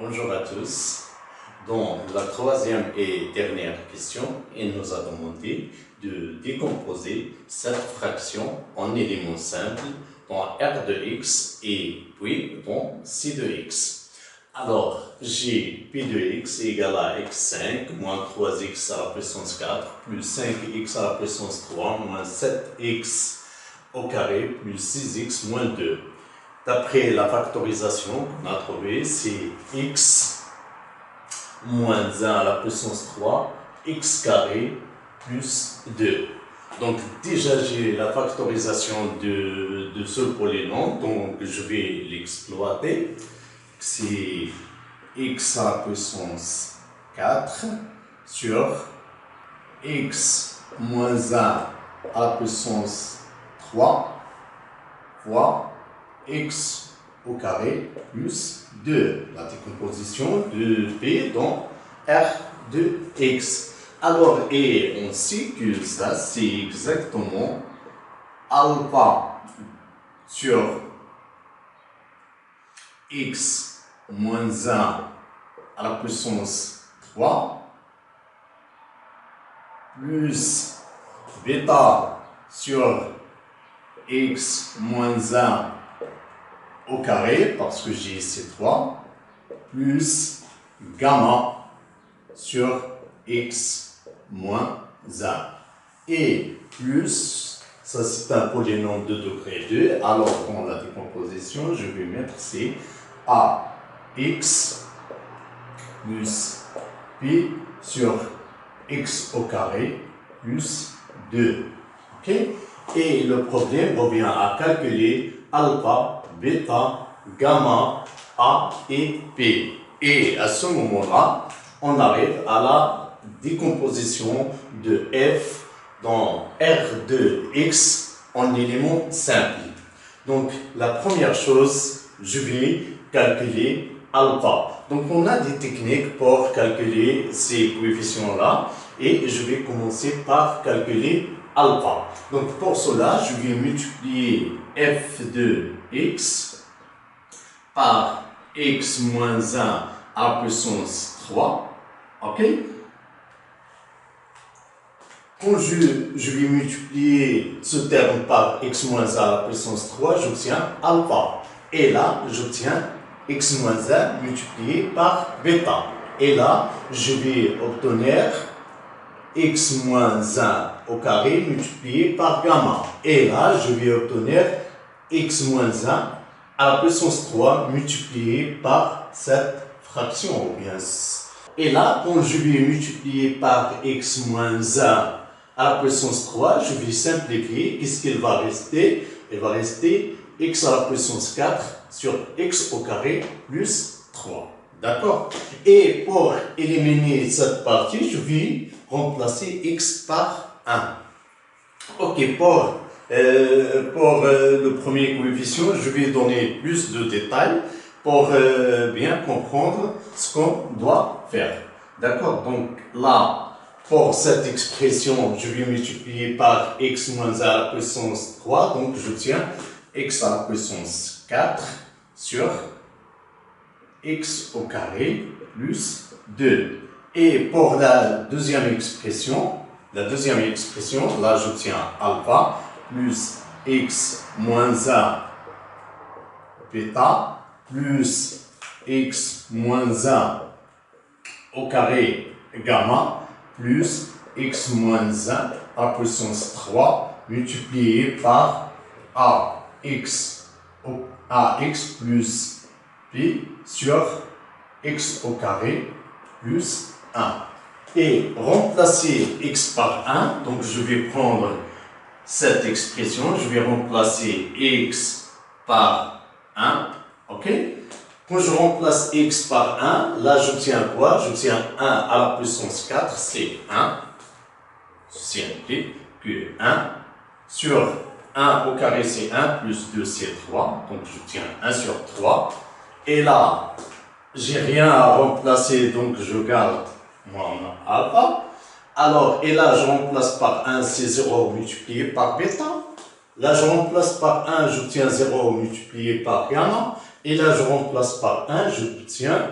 Bonjour à tous. Dans la troisième et dernière question, il nous a demandé de décomposer cette fraction en éléments simples dans R de x et puis dans C de x. Alors, j'ai P de x égale à x5 moins 3x à la puissance 4 plus 5x à la puissance 3 moins 7x au carré plus 6x moins 2. D'après la factorisation qu'on a trouvée, c'est x moins 1 à la puissance 3, x carré plus 2. Donc déjà j'ai la factorisation de ce polynôme, donc je vais l'exploiter. C'est x à la puissance 4 sur x moins 1 à la puissance 3 fois x au carré plus 2, la décomposition de P dans R de x. Alors, et on sait que ça, c'est exactement alpha sur x moins 1 à la puissance 3 plus bêta sur x moins 1 au carré, parce que j'ai ici 3, plus gamma sur x moins 1. Et plus, ça c'est un polynôme de degré 2, alors dans la décomposition, je vais mettre c'est ax plus p sur x au carré plus 2. Ok? Et le problème revient à calculer alpha, bêta, gamma, A et P. Et à ce moment-là, on arrive à la décomposition de F dans R de X en éléments simples. Donc, la première chose, je vais calculer alpha. Donc, on a des techniques pour calculer ces coefficients-là et je vais commencer par calculer alpha. Donc, pour cela, je vais multiplier f de x par x moins 1 à la puissance 3. OK? Quand je vais multiplier ce terme par x moins 1 à la puissance 3, j'obtiens alpha. Et là, j'obtiens x moins 1 multiplié par bêta. Et là, je vais obtenir x moins 1 au carré multiplié par gamma. Et là, je vais obtenir x moins 1 à la puissance 3 multiplié par cette fraction. Et là, quand je vais multiplier par x moins 1 à la puissance 3, je vais simplifier. Qu'est-ce qu'il va rester? Il va rester x à la puissance 4 sur x au carré plus 3. D'accord? Et pour éliminer cette partie, je vais remplacer x par 1. Ok, pour le premier coefficient, je vais donner plus de détails pour bien comprendre ce qu'on doit faire. D'accord? Donc là, pour cette expression, je vais multiplier par x moins 1 à la puissance 3, donc j'obtiens x à la puissance 4 sur x au carré plus 2. Et pour la deuxième expression, là j'obtiens alpha plus x moins 1 bêta plus x moins 1 au carré gamma plus x moins 1 à la puissance 3 multiplié par ax plus p sur x au carré plus 1. Et remplacer x par 1, donc je vais prendre cette expression, je vais remplacer x par 1, ok? Quand je remplace x par 1, là j'obtiens quoi? J'obtiens 1 à la puissance 4, c'est 1. Ceci implique que 1 sur 1 au carré c'est 1 plus 2 c'est 3, donc j'obtiens 1 sur 3. Et là, j'ai rien à remplacer, donc je garde mon alpha. Alors, et là, je remplace par 1, c'est 0 multiplié par bêta. Là, je remplace par 1, j'obtiens 0 multiplié par gamma. Et là, je remplace par 1, j'obtiens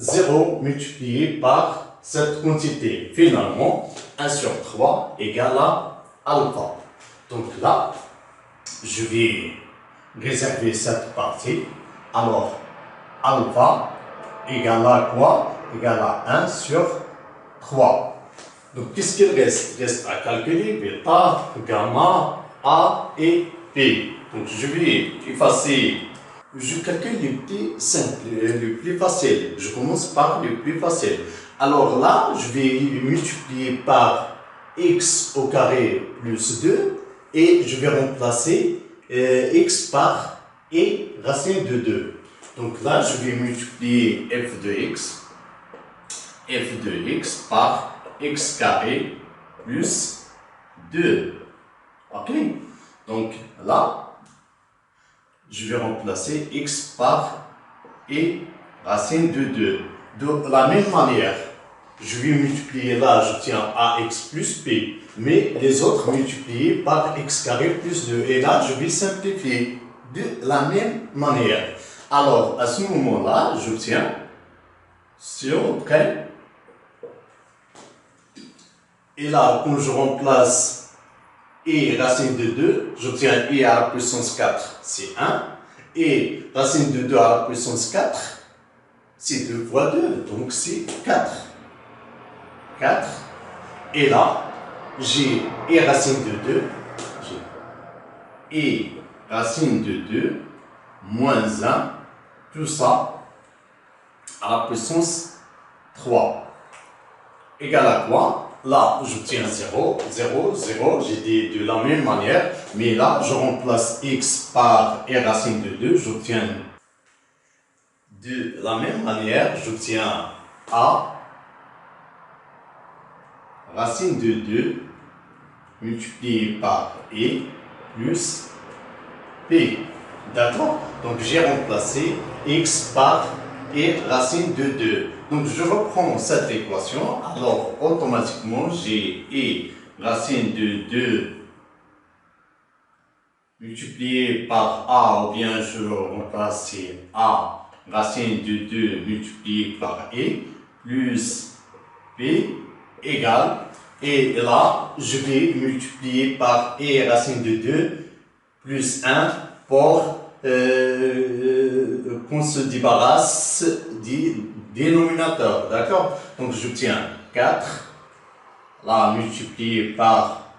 0 multiplié par cette quantité. Finalement, 1 sur 3 égale à alpha. Donc là, je vais réserver cette partie. Alors, alpha égale à quoi? Égale à 1 sur 3. Donc, qu'est-ce qu'il reste? Il reste à calculer bêta, gamma, A et P. Donc, je vais effacer. Je calcule les plus simples, les plus faciles. Je commence par les plus faciles. Alors là, je vais multiplier par x au carré plus 2 et je vais remplacer x par e racine de 2. Donc là, je vais multiplier f de x par x carré plus 2. Ok? Donc là, je vais remplacer x par e racine de 2. De la même manière, je vais multiplier là, j'obtiens ax plus p, mais les autres multipliés par x carré plus 2. Et là, je vais simplifier de la même manière. Alors, à ce moment-là, j'obtiens, si on prend, et là, quand je remplace e racine de 2, j'obtiens e à la puissance 4, c'est 1. Et racine de 2 à la puissance 4, c'est 2 fois 2, donc c'est 4. 4. Et là, j'ai e racine de 2, j'ai e racine de 2 moins 1, tout ça à la puissance 3. Égal à quoi? Là, j'obtiens 0, 0, 0, j'ai dit de la même manière, mais là, je remplace x par e racine de 2, j'obtiens de la même manière, j'obtiens a racine de 2 multiplié par e plus p. D'accord? Donc, j'ai remplacé x par e racine de 2. Donc, je reprends cette équation. Alors, automatiquement, j'ai e racine de 2 multiplié par a, ou bien je remplace a racine de 2 multiplié par e, plus p égale, et là, je vais multiplier par e racine de 2 plus 1 pour qu'on se débarrasse du dénominateur, d'accord? Donc, j'obtiens 4, là, multiplié par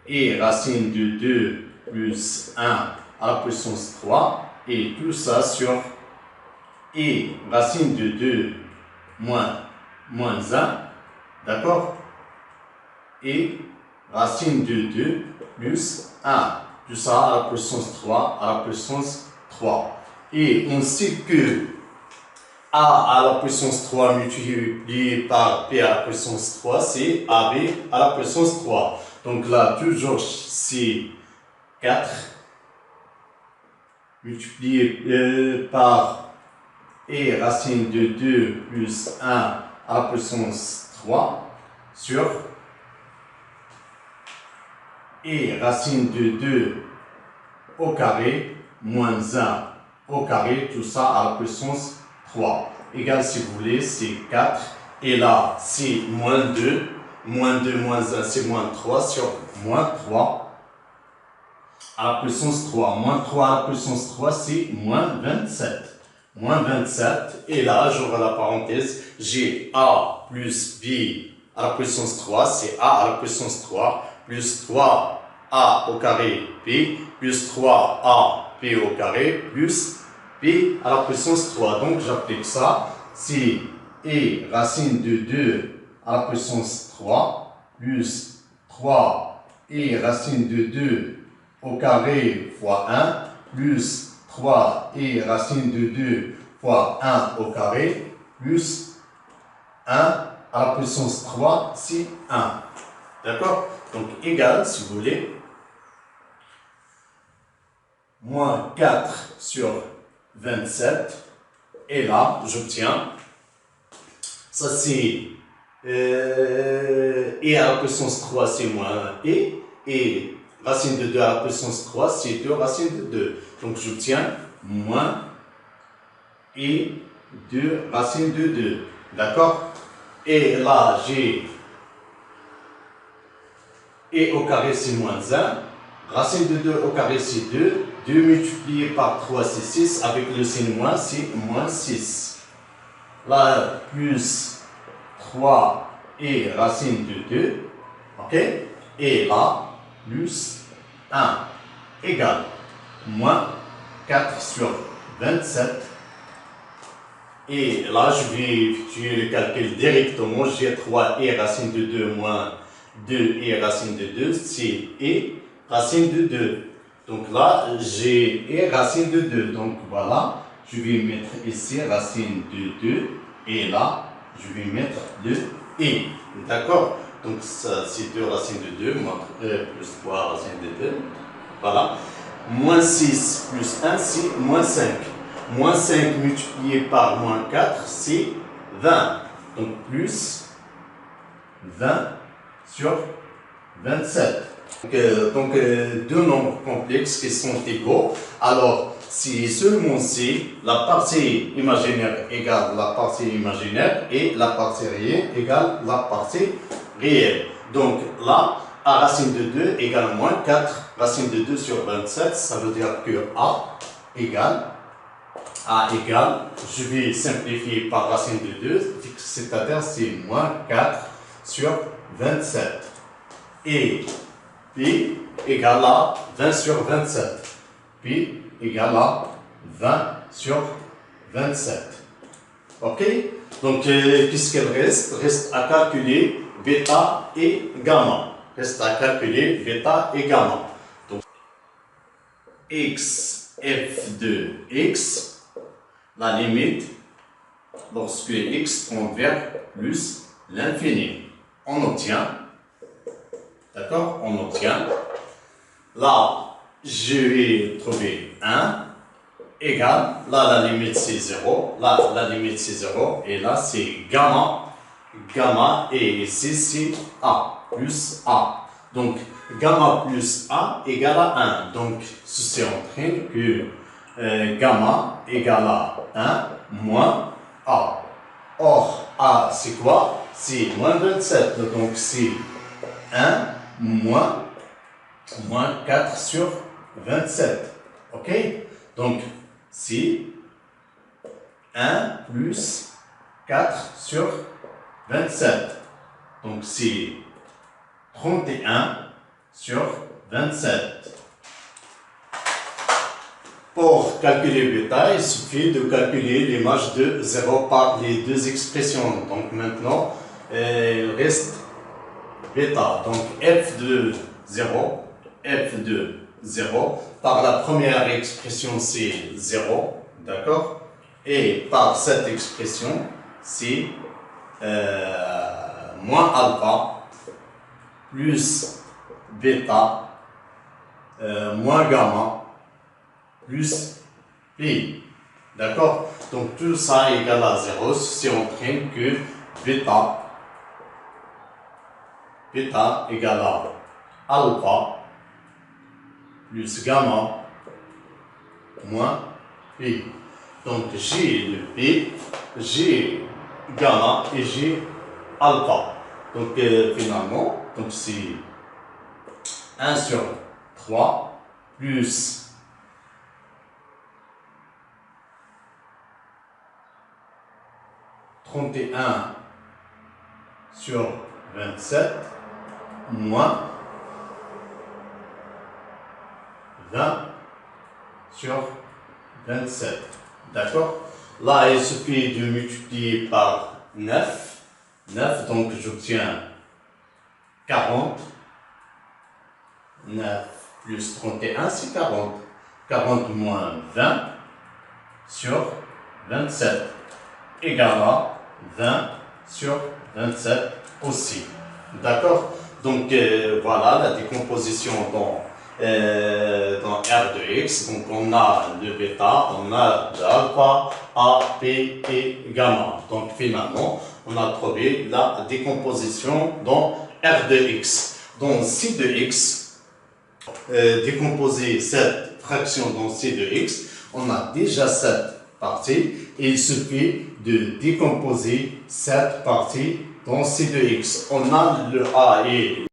e racine de 2 plus 1 à la puissance 3, et tout ça sur e racine de 2 moins 1, d'accord? Et racine de 2 plus 1. Tout ça à la puissance 3, à la puissance 3. Et on sait que a à la puissance 3 multiplié par p à la puissance 3, c'est ab à la puissance 3. Donc là, toujours c'est 4 multiplié par e racine de 2 plus 1 à la puissance 3 sur e racine de 2 au carré moins 1 au carré, tout ça à la puissance 3. Égal, si vous voulez, c'est 4. Et là, c'est moins 2. Moins 2, moins 1, c'est moins 3 sur moins 3 à la puissance 3. Moins 3 à la puissance 3, c'est moins 27. Moins 27. Et là, j'ouvre la parenthèse. J'ai a plus b à la puissance 3, c'est a à la puissance 3, plus 3a au carré p, plus 3a p au carré, plus p à la puissance 3. Donc, j'applique ça. C'est e racine de 2 à la puissance 3, plus 3 e racine de 2 au carré fois 1, plus 3 e racine de 2 fois 1 au carré, plus 1 à la puissance 3, c'est 1. D'accord? Donc, égal, si vous voulez, moins 4 sur 27. Et là, j'obtiens, ça c'est, e à la puissance 3, c'est moins 1 et racine de 2 à la puissance 3, c'est 2 racine de 2. Donc, j'obtiens moins e 2 racine de 2. D'accord? Et là, j'ai e au carré, c'est moins 1. Racine de 2 au carré, c'est 2. 2 multiplié par 3, c'est 6. Avec le signe moins, c'est moins 6. Là, plus 3 et racine de 2. OK? Et là, plus 1 égale moins 4 sur 27. Et là, je vais effectuer le calcul directement. J'ai 3 et racine de 2 moins 2 et racine de 2, c'est et racine de 2. Donc là, j'ai et racine de 2. Donc voilà, je vais mettre ici racine de 2. Et là, je vais mettre le et. D'accord? Donc ça, c'est 2 racines de 2, moins plus 3 racines de 2. Voilà. Moins 6 plus 1, c'est moins 5. Moins 5 multiplié par moins 4, c'est 20. Donc plus 20 sur 27. Donc deux nombres complexes qui sont égaux. Alors, si seulement si la partie imaginaire égale la partie imaginaire et la partie réelle égale la partie réelle. Donc là, a racine de 2 égale moins 4 racine de 2 sur 27. Ça veut dire que A égale, je vais simplifier par racine de 2, c'est-à-dire c'est moins 4 sur 27. Et P égale à 20 sur 27. P égale à 20 sur 27. OK? Donc, qu'est-ce qu'il reste? Reste à calculer bêta et gamma. Reste à calculer bêta et gamma. Donc, x, f de x, la limite, lorsque x tend vers plus l'infini. On obtient, d'accord? On obtient, là, je vais trouver 1 égale, là, la limite c'est 0, là, la limite c'est 0, et là, c'est gamma, et ici, c'est A, plus A. Donc, gamma plus A égale à 1. Donc, ceci entraîne que gamma égale à 1 moins A. Or, A, c'est quoi? C'est moins 27. Donc, c'est 1 moins 4 sur 27. OK? Donc, c'est 1 plus 4 sur 27. Donc, c'est 31 sur 27. Pour calculer bêta, il suffit de calculer l'image de 0 par les deux expressions. Donc maintenant, il reste bêta. Donc f de 0, par la première expression, c'est 0, d'accord? Et par cette expression, c'est moins alpha plus bêta moins gamma plus pi. D'accord? Donc tout ça égale à 0, ceci entraîne que bêta égale à alpha plus gamma moins pi. Donc j'ai le pi, j'ai gamma et j'ai alpha. Donc finalement, c'est 1 sur 3 plus 31 sur 27 moins 20 sur 27. D'accord? Là, il suffit de multiplier par 9. 9, donc j'obtiens 40. 9 plus 31, c'est 40. 40 moins 20 sur 27 égale à 20 sur 27 aussi. D'accord? Donc voilà la décomposition dans R de X. Donc on a le bêta, on a l'alpha, A, P et gamma. Donc finalement, on a trouvé la décomposition dans R de X. Dans C de X, décomposer cette fraction dans C de X, on a déjà cette partie il suffit de décomposer cette partie dans C de x. On a le A et